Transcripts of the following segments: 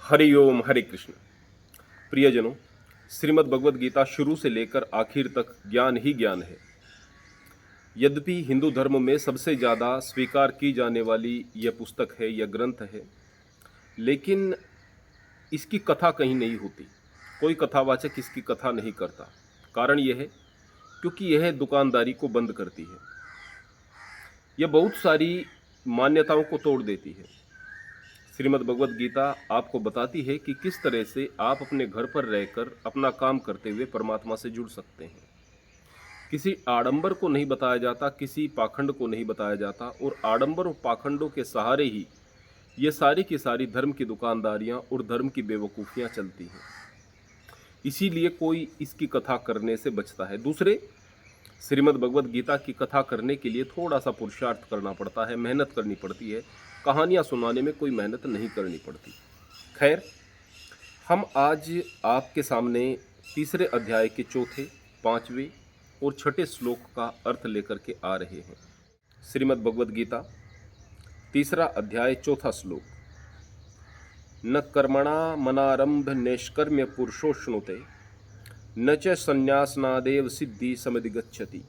हरि ओम हरे कृष्ण। प्रियजनों, श्रीमद् भगवद गीता शुरू से लेकर आखिर तक ज्ञान ही ज्ञान है। यद्यपि हिंदू धर्म में सबसे ज़्यादा स्वीकार की जाने वाली यह पुस्तक है, यह ग्रंथ है, लेकिन इसकी कथा कहीं नहीं होती। कोई कथावाचक इसकी कथा नहीं करता। कारण यह है क्योंकि यह दुकानदारी को बंद करती है। यह बहुत सारी मान्यताओं को तोड़ देती है। श्रीमद् भगवद गीता आपको बताती है कि किस तरह से आप अपने घर पर रहकर अपना काम करते हुए परमात्मा से जुड़ सकते हैं। किसी आडंबर को नहीं बताया जाता, किसी पाखंड को नहीं बताया जाता, और आडंबर और पाखंडों के सहारे ही ये सारी की सारी धर्म की दुकानदारियां और धर्म की बेवकूफ़ियां चलती हैं। इसीलिए कोई इसकी कथा करने से बचता है। दूसरे, श्रीमद् भगवद गीता की कथा करने के लिए थोड़ा सा पुरुषार्थ करना पड़ता है, मेहनत करनी पड़ती है। कहानियाँ सुनाने में कोई मेहनत नहीं करनी पड़ती। खैर, हम आज आपके सामने तीसरे अध्याय के चौथे, पांचवें और छठे श्लोक का अर्थ लेकर के आ रहे हैं। श्रीमद् भगवद गीता तीसरा अध्याय चौथा श्लोक। न कर्मणा मनारंभ नैष्कर्म्य पुरुषोष्णुते न च संन्यासनादेव सिद्धि समधिगच्छति।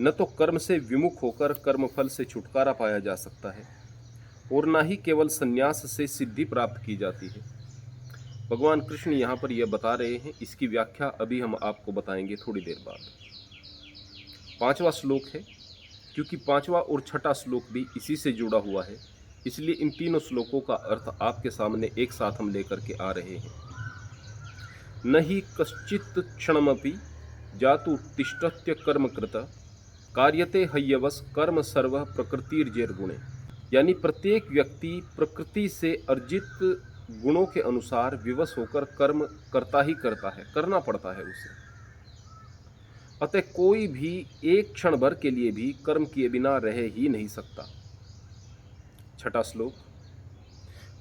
न तो कर्म से विमुख होकर कर्मफल से छुटकारा पाया जा सकता है और ना ही केवल संन्यास से सिद्धि प्राप्त की जाती है। भगवान कृष्ण यहाँ पर यह बता रहे हैं। इसकी व्याख्या अभी हम आपको बताएंगे थोड़ी देर बाद। पांचवा श्लोक है, क्योंकि पांचवा और छठा श्लोक भी इसी से जुड़ा हुआ है, इसलिए इन तीनों श्लोकों का अर्थ आपके सामने एक साथ हम लेकर के आ रहे हैं। न ही कश्चित् क्षणमपि जातु तिष्ठत्य कर्मकृत कार्यते हयवस कर्म सर्व प्रकृतिर्जैर्गुणे। यानी प्रत्येक व्यक्ति प्रकृति से अर्जित गुणों के अनुसार विवश होकर कर्म करता ही करता है, करना पड़ता है उसे। अतः कोई भी एक क्षण भर के लिए भी कर्म किए बिना रह ही नहीं सकता। छठा श्लोक।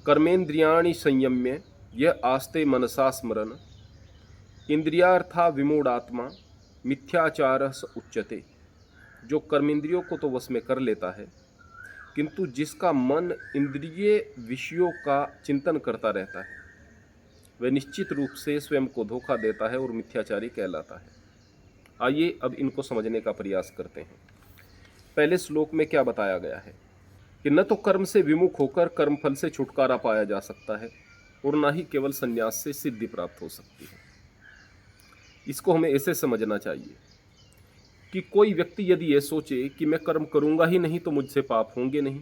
कर्मेंद्रियाणि संयम्य यह आस्ते मनसा स्मरन इंद्रियार्था विमूढ़ात्मा मिथ्याचार स उच्यते। जो कर्मेंद्रियों को तो वश में कर लेता है, किंतु जिसका मन इंद्रिय विषयों का चिंतन करता रहता है, वह निश्चित रूप से स्वयं को धोखा देता है और मिथ्याचारी कहलाता है। आइए अब इनको समझने का प्रयास करते हैं। पहले श्लोक में क्या बताया गया है कि न तो कर्म से विमुख होकर कर्मफल से छुटकारा पाया जा सकता है और ना ही केवल संन्यास से सिद्धि प्राप्त हो सकती है। इसको हमें ऐसे समझना चाहिए कि कोई व्यक्ति यदि ये सोचे कि मैं कर्म करूंगा ही नहीं तो मुझसे पाप होंगे नहीं,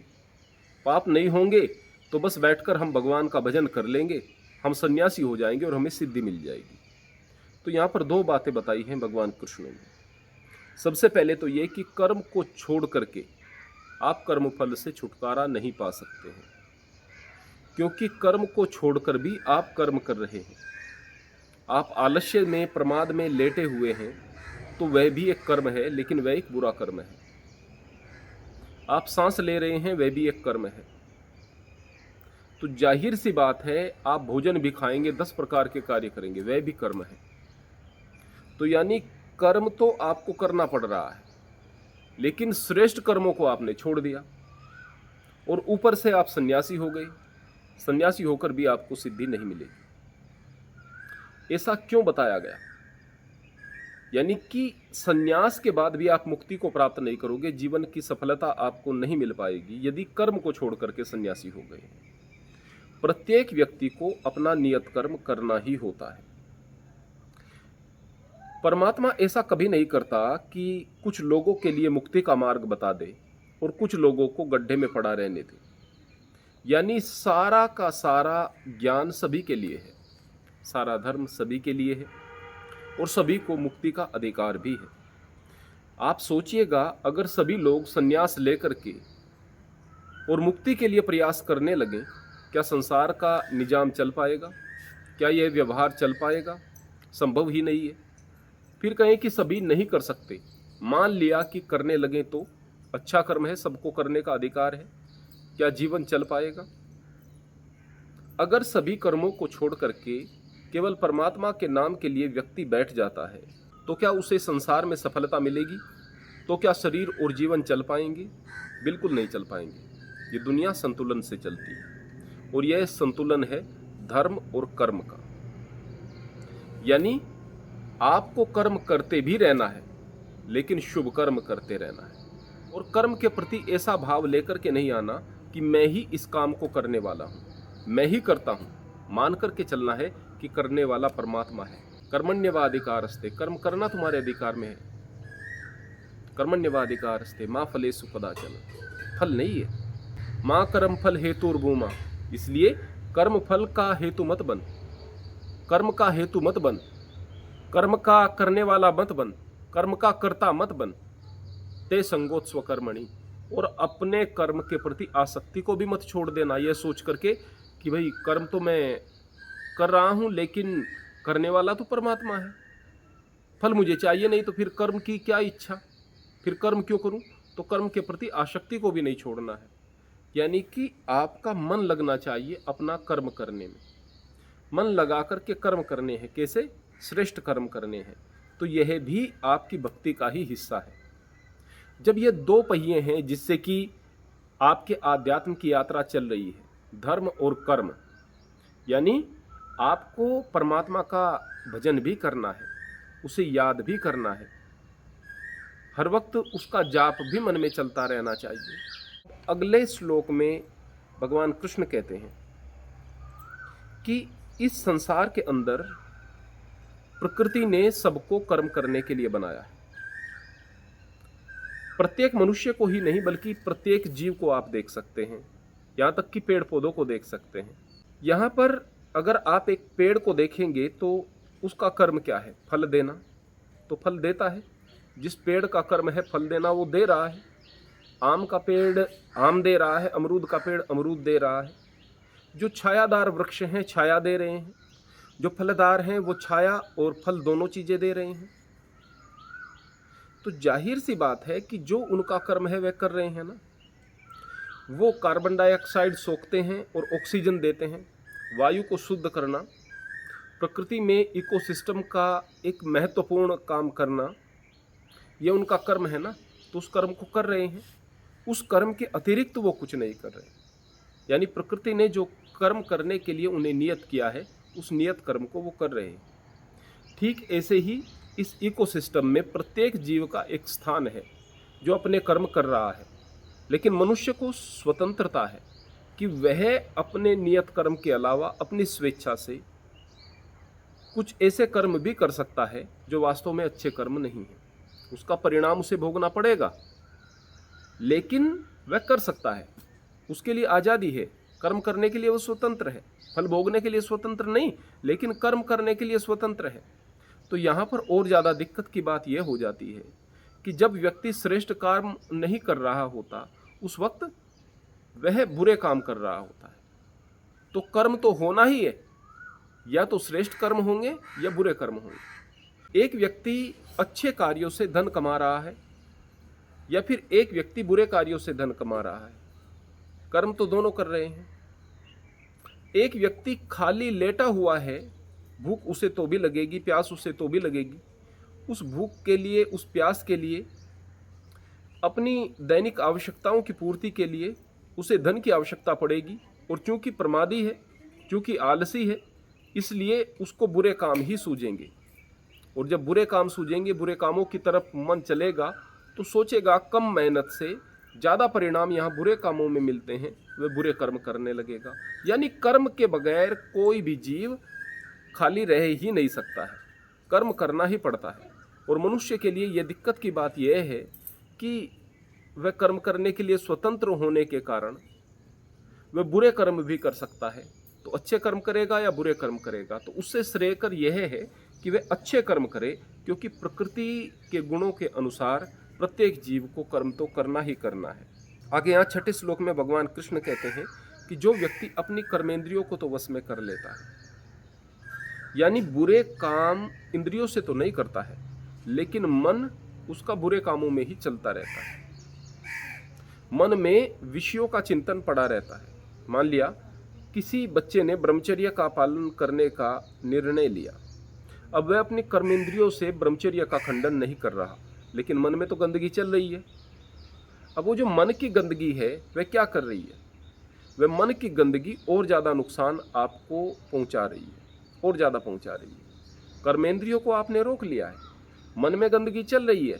पाप नहीं होंगे तो बस बैठकर हम भगवान का भजन कर लेंगे, हम सन्यासी हो जाएंगे और हमें सिद्धि मिल जाएगी। तो यहाँ पर दो बातें बताई हैं भगवान कृष्ण ने। सबसे पहले तो ये कि कर्म को छोड़ करके आप कर्मफल से छुटकारा नहीं पा सकते हैं, क्योंकि कर्म को छोड़कर भी आप कर्म कर रहे हैं। आप आलस्य में, प्रमाद में लेटे हुए हैं तो वह भी एक कर्म है, लेकिन वह एक बुरा कर्म है। आप सांस ले रहे हैं, वह भी एक कर्म है। तो जाहिर सी बात है, आप भोजन भी खाएंगे, 10 प्रकार के कार्य करेंगे, वह भी कर्म है। तो यानी कर्म तो आपको करना पड़ रहा है, लेकिन श्रेष्ठ कर्मों को आपने छोड़ दिया और ऊपर से आप सन्यासी हो गए। सन्यासी होकर भी आपको सिद्धि नहीं मिलेगी। ऐसा क्यों बताया गया? यानी कि सन्यास के बाद भी आप मुक्ति को प्राप्त नहीं करोगे, जीवन की सफलता आपको नहीं मिल पाएगी यदि कर्म को छोड़ करके सन्यासी हो गए। प्रत्येक व्यक्ति को अपना नियत कर्म करना ही होता है। परमात्मा ऐसा कभी नहीं करता कि कुछ लोगों के लिए मुक्ति का मार्ग बता दे और कुछ लोगों को गड्ढे में पड़ा रहने दे। यानी सारा का सारा ज्ञान सभी के लिए है, सारा धर्म सभी के लिए है और सभी को मुक्ति का अधिकार भी है। आप सोचिएगा, अगर सभी लोग संन्यास लेकर के और मुक्ति के लिए प्रयास करने लगे, क्या संसार का निजाम चल पाएगा? क्या यह व्यवहार चल पाएगा? संभव ही नहीं है। फिर कहें कि सभी नहीं कर सकते, मान लिया कि करने लगे तो अच्छा कर्म है, सबको करने का अधिकार है, क्या जीवन चल पाएगा? अगर सभी कर्मों को छोड़ करके केवल परमात्मा के नाम के लिए व्यक्ति बैठ जाता है, तो क्या उसे संसार में सफलता मिलेगी? तो क्या शरीर और जीवन चल पाएंगे? बिल्कुल नहीं चल पाएंगे। ये दुनिया संतुलन से चलती है और यह संतुलन है धर्म और कर्म का। यानी आपको कर्म करते भी रहना है, लेकिन शुभ कर्म करते रहना है, और कर्म के प्रति ऐसा भाव लेकर के नहीं आना कि मैं ही इस काम को करने वाला हूं, मैं ही करता हूं। मान करके चलना है कि करने वाला परमात्मा है। कर्मण्यवाधिकारस्ते, कर्म करना तुम्हारे अधिकार में है। कर्मण्यवाधिकारस्ते मां फलेषु कदाचन, फल नहीं है। मां कर्म फल हेतुर्भूमा, इसलिए कर्म फल का हेतु मत बन, कर्म का हेतु मत बन, कर्म का करने वाला मत बन, कर्म का कर्ता मत बन। ते संगोत्स्व कर्मणि, और अपने कर्म के प्रति आसक्ति को भी मत छोड़ देना, यह सोच करके कि भाई कर्म तो मैं कर रहा हूं, लेकिन करने वाला तो परमात्मा है, फल मुझे चाहिए नहीं, तो फिर कर्म की क्या इच्छा, फिर कर्म क्यों करूं। तो कर्म के प्रति आसक्ति को भी नहीं छोड़ना है। यानी कि आपका मन लगना चाहिए अपना कर्म करने में, मन लगा करके कर्म करने हैं। कैसे? श्रेष्ठ कर्म करने हैं। तो यह भी आपकी भक्ति का ही हिस्सा है। जब ये दो पहिए हैं जिससे कि आपके आध्यात्म की यात्रा चल रही है, धर्म और कर्म, यानी आपको परमात्मा का भजन भी करना है, उसे याद भी करना है, हर वक्त उसका जाप भी मन में चलता रहना चाहिए। अगले श्लोक में भगवान कृष्ण कहते हैं कि इस संसार के अंदर प्रकृति ने सबको कर्म करने के लिए बनाया है। प्रत्येक मनुष्य को ही नहीं, बल्कि प्रत्येक जीव को आप देख सकते हैं, यहाँ तक कि पेड़ पौधों को देख सकते हैं। यहाँ पर अगर आप एक पेड़ को देखेंगे तो उसका कर्म क्या है? फल देना, तो फल देता है। जिस पेड़ का कर्म है फल देना, वो दे रहा है। आम का पेड़ आम दे रहा है, अमरूद का पेड़ अमरूद दे रहा है। जो छायादार वृक्ष हैं छाया दे रहे हैं, जो फलदार हैं वो छाया और फल दोनों चीज़ें दे रहे हैं। तो जाहिर सी बात है कि जो उनका कर्म है वह कर रहे हैं ना। वो कार्बन डाइऑक्साइड सोखते हैं और ऑक्सीजन देते हैं, वायु को शुद्ध करना, प्रकृति में इकोसिस्टम का एक महत्वपूर्ण काम करना, ये उनका कर्म है ना। तो उस कर्म को कर रहे हैं, उस कर्म के अतिरिक्त वो कुछ नहीं कर रहे। यानी प्रकृति ने जो कर्म करने के लिए उन्हें नियत किया है, उस नियत कर्म को वो कर रहे हैं। ठीक ऐसे ही इस इकोसिस्टम में प्रत्येक जीव का एक स्थान है जो अपने कर्म कर रहा है, लेकिन मनुष्य को स्वतंत्रता है कि वह अपने नियत कर्म के अलावा अपनी स्वेच्छा से कुछ ऐसे कर्म भी कर सकता है जो वास्तव में अच्छे कर्म नहीं है। उसका परिणाम उसे भोगना पड़ेगा, लेकिन वह कर सकता है, उसके लिए आज़ादी है। कर्म करने के लिए वो स्वतंत्र है, फल भोगने के लिए स्वतंत्र नहीं, लेकिन कर्म करने के लिए स्वतंत्र है। तो यहाँ पर और ज़्यादा दिक्कत की बात यह हो जाती है कि जब व्यक्ति श्रेष्ठ कर्म नहीं कर रहा होता, उस वक्त वह बुरे काम कर रहा होता है। तो कर्म तो होना ही है, या तो श्रेष्ठ कर्म होंगे या बुरे कर्म होंगे। एक व्यक्ति अच्छे कार्यों से धन कमा रहा है या फिर एक व्यक्ति बुरे कार्यों से धन कमा रहा है, कर्म तो दोनों कर रहे हैं। एक व्यक्ति खाली लेटा हुआ है, भूख उसे तो भी लगेगी, प्यास उसे तो भी लगेगी। उस भूख के लिए, उस प्यास के लिए, अपनी दैनिक आवश्यकताओं की पूर्ति के लिए उसे धन की आवश्यकता पड़ेगी, और चूंकि प्रमादी है, चूंकि आलसी है, इसलिए उसको बुरे काम ही सूझेंगे। और जब बुरे काम सूझेंगे, बुरे कामों की तरफ मन चलेगा, तो सोचेगा कम मेहनत से ज़्यादा परिणाम यहाँ बुरे कामों में मिलते हैं, वह बुरे कर्म करने लगेगा। यानी कर्म के बगैर कोई भी जीव खाली रह ही नहीं सकता है, कर्म करना ही पड़ता है। और मनुष्य के लिए यह दिक्कत की बात यह है कि वह कर्म करने के लिए स्वतंत्र होने के कारण वह बुरे कर्म भी कर सकता है। तो अच्छे कर्म करेगा या बुरे कर्म करेगा, तो उससे श्रेयकर यह है कि वह अच्छे कर्म करे, क्योंकि प्रकृति के गुणों के अनुसार प्रत्येक जीव को कर्म तो करना ही करना है। आगे यहाँ 6ठे श्लोक में भगवान कृष्ण कहते हैं कि जो व्यक्ति अपनी कर्मेंद्रियों को तो वश में कर लेता है, यानी बुरे काम इंद्रियों से तो नहीं करता है, लेकिन मन उसका बुरे कामों में ही चलता रहता है। मन में विषयों का चिंतन पड़ा रहता है। मान लिया किसी बच्चे ने ब्रह्मचर्य का पालन करने का निर्णय लिया, अब वह अपनी कर्मेंद्रियों से ब्रह्मचर्य का खंडन नहीं कर रहा, लेकिन मन में तो गंदगी चल रही है। अब वो जो मन की गंदगी है वह क्या कर रही है? वह मन की गंदगी और ज़्यादा नुकसान आपको पहुंचा रही है, और ज़्यादा पहुंचा रही है। कर्मेंद्रियों को आपने रोक लिया है, मन में गंदगी चल रही है,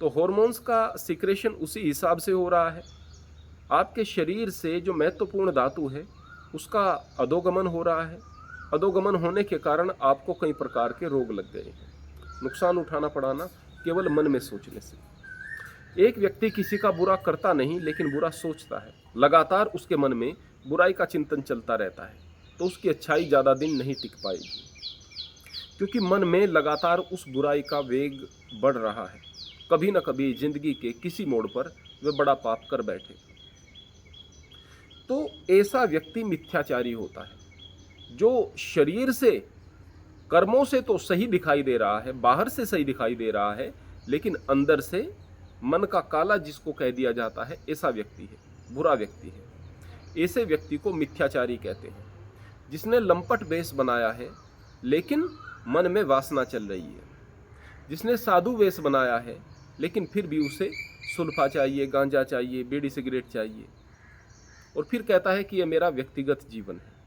तो हॉर्मोन्स का सिक्रेशन उसी हिसाब से हो रहा है। आपके शरीर से जो महत्वपूर्ण धातु है उसका अधोगमन हो रहा है। अधोगमन होने के कारण आपको कई प्रकार के रोग लग गए हैं। नुकसान उठाना पड़ा ना केवल मन में सोचने से। एक व्यक्ति किसी का बुरा करता नहीं लेकिन बुरा सोचता है, लगातार उसके मन में बुराई का चिंतन चलता रहता है, तो उसकी अच्छाई ज़्यादा दिन नहीं टिक पाएगी, क्योंकि मन में लगातार उस बुराई का वेग बढ़ रहा है। कभी न कभी जिंदगी के किसी मोड़ पर वह बड़ा पाप कर बैठे। तो ऐसा व्यक्ति मिथ्याचारी होता है, जो शरीर से कर्मों से तो सही दिखाई दे रहा है, बाहर से सही दिखाई दे रहा है, लेकिन अंदर से मन का काला जिसको कह दिया जाता है, ऐसा व्यक्ति है, बुरा व्यक्ति है। ऐसे व्यक्ति को मिथ्याचारी कहते हैं। जिसने लंपट वेश बनाया है लेकिन मन में वासना चल रही है, जिसने साधु वेश बनाया है लेकिन फिर भी उसे सुल्फा चाहिए, गांजा चाहिए, बीड़ी सिगरेट चाहिए, और फिर कहता है कि यह मेरा व्यक्तिगत जीवन है।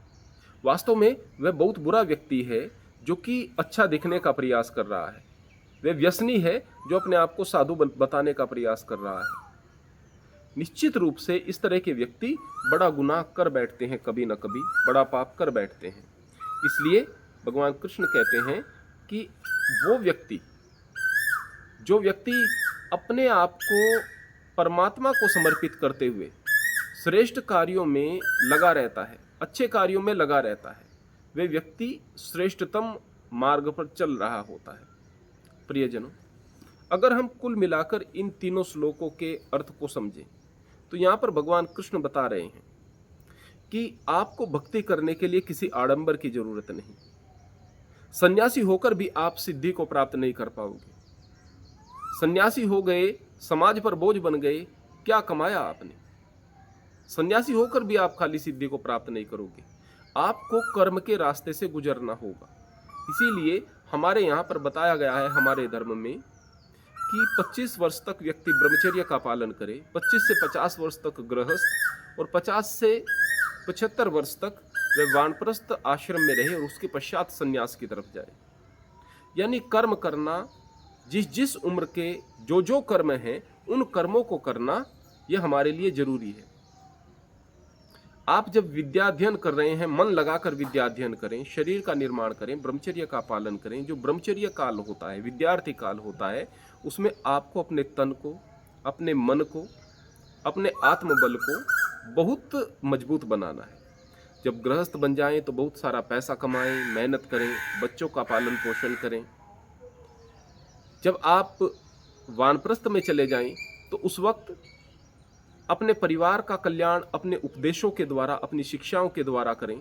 वास्तव में वह बहुत बुरा व्यक्ति है जो कि अच्छा दिखने का प्रयास कर रहा है। वह व्यसनी है जो अपने आप को साधु बताने का प्रयास कर रहा है। निश्चित रूप से इस तरह के व्यक्ति बड़ा गुनाह कर बैठते हैं, कभी न कभी बड़ा पाप कर बैठते हैं। इसलिए भगवान कृष्ण कहते हैं कि वो व्यक्ति, जो व्यक्ति अपने आप को परमात्मा को समर्पित करते हुए श्रेष्ठ कार्यों में लगा रहता है, अच्छे कार्यों में लगा रहता है, वे व्यक्ति श्रेष्ठतम मार्ग पर चल रहा होता है। प्रियजनों, अगर हम कुल मिलाकर इन तीनों श्लोकों के अर्थ को समझें तो यहाँ पर भगवान कृष्ण बता रहे हैं कि आपको भक्ति करने के लिए किसी आडंबर की जरूरत नहीं। सन्यासी होकर भी आप सिद्धि को प्राप्त नहीं कर पाओगे। सन्यासी हो गए, समाज पर बोझ बन गए, क्या कमाया आपने? सन्यासी होकर भी आप खाली सिद्धि को प्राप्त नहीं करोगे। आपको कर्म के रास्ते से गुजरना होगा। इसीलिए हमारे यहाँ पर बताया गया है, हमारे धर्म में, कि 25 वर्ष तक व्यक्ति ब्रह्मचर्य का पालन करे, 25 से 50 वर्ष तक गृहस्थ, और 50 से 75 वर्ष तक वह वानप्रस्थ आश्रम में रहे और उसके पश्चात संन्यास की तरफ जाए। यानी कर्म करना, जिस जिस उम्र के जो जो कर्म हैं उन कर्मों को करना, यह हमारे लिए जरूरी है। आप जब विद्याध्ययन कर रहे हैं, मन लगाकर विद्याध्ययन करें, शरीर का निर्माण करें, ब्रह्मचर्य का पालन करें। जो ब्रह्मचर्य काल होता है, विद्यार्थी काल होता है, उसमें आपको अपने तन को, अपने मन को, अपने आत्मबल को बहुत मजबूत बनाना है। जब गृहस्थ बन जाएं तो बहुत सारा पैसा कमाएं, मेहनत करें, बच्चों का पालन पोषण करें। जब आप वानप्रस्थ में चले जाएं तो उस वक्त अपने परिवार का कल्याण अपने उपदेशों के द्वारा, अपनी शिक्षाओं के द्वारा करें,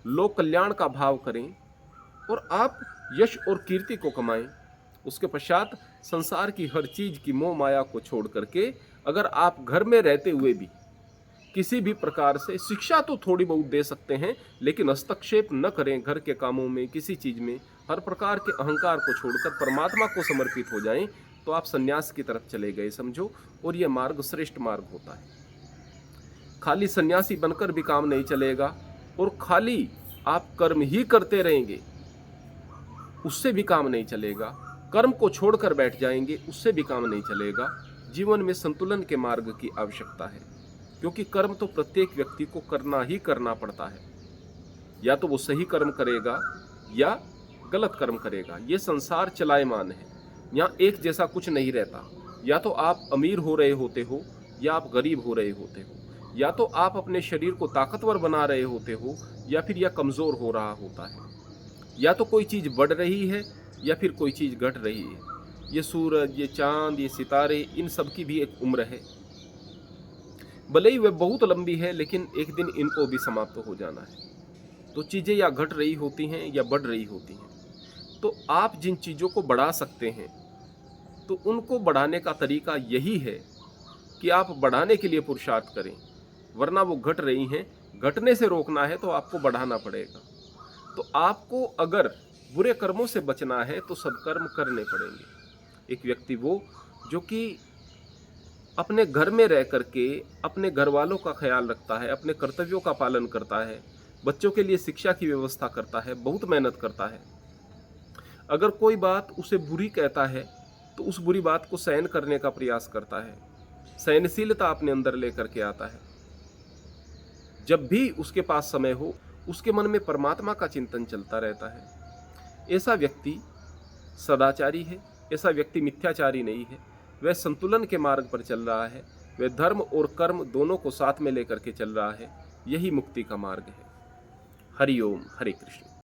लोक कल्याण का भाव करें और आप यश और कीर्ति को कमाएं। उसके पश्चात संसार की हर चीज की मोह माया को छोड़ करके, अगर आप घर में रहते हुए भी किसी भी प्रकार से शिक्षा तो थोड़ी बहुत दे सकते हैं, लेकिन हस्तक्षेप न करें घर के कामों में, किसी चीज में, हर प्रकार के अहंकार को छोड़कर परमात्मा को समर्पित हो जाएं, तो आप सन्यास की तरफ चले गए समझो। और यह मार्ग श्रेष्ठ मार्ग होता है। खाली सन्यासी बनकर भी काम नहीं चलेगा, और खाली आप कर्म ही करते रहेंगे उससे भी काम नहीं चलेगा। कर्म को छोड़कर बैठ जाएंगे उससे भी काम नहीं चलेगा। जीवन में संतुलन के मार्ग की आवश्यकता है, क्योंकि कर्म तो प्रत्येक व्यक्ति को करना ही करना पड़ता है। या तो वो सही कर्म करेगा या गलत कर्म करेगा। ये संसार चलायमान है, यहाँ एक जैसा कुछ नहीं रहता। या तो आप अमीर हो रहे होते हो या आप गरीब हो रहे होते हो, या तो आप अपने शरीर को ताकतवर बना रहे होते हो या फिर यह कमज़ोर हो रहा होता है। या तो कोई चीज़ बढ़ रही है या फिर कोई चीज़ घट रही है। ये सूरज, ये चांद, ये सितारे, इन सब की भी एक उम्र है। भले ही वह बहुत लंबी है, लेकिन एक दिन इनको भी समाप्त हो जाना है। तो चीज़ें या घट रही होती हैं या बढ़ रही होती हैं। तो आप जिन चीज़ों को बढ़ा सकते हैं तो उनको बढ़ाने का तरीका यही है कि आप बढ़ाने के लिए पुरुषार्थ करें, वरना वो घट रही हैं। घटने से रोकना है तो आपको बढ़ाना पड़ेगा। तो आपको अगर बुरे कर्मों से बचना है तो सत्कर्म करने पड़ेंगे। एक व्यक्ति वो जो कि अपने घर में रह करके अपने घर वालों का ख्याल रखता है, अपने कर्तव्यों का पालन करता है, बच्चों के लिए शिक्षा की व्यवस्था करता है, बहुत मेहनत करता है। अगर कोई बात उसे बुरी कहता है तो उस बुरी बात को सहन करने का प्रयास करता है, सहनशीलता अपने अंदर लेकर के आता है। जब भी उसके पास समय हो उसके मन में परमात्मा का चिंतन चलता रहता है। ऐसा व्यक्ति सदाचारी है, ऐसा व्यक्ति मिथ्याचारी नहीं है। वह संतुलन के मार्ग पर चल रहा है, वह धर्म और कर्म दोनों को साथ में लेकर के चल रहा है। यही मुक्ति का मार्ग है। हरि ओम, हरे कृष्ण।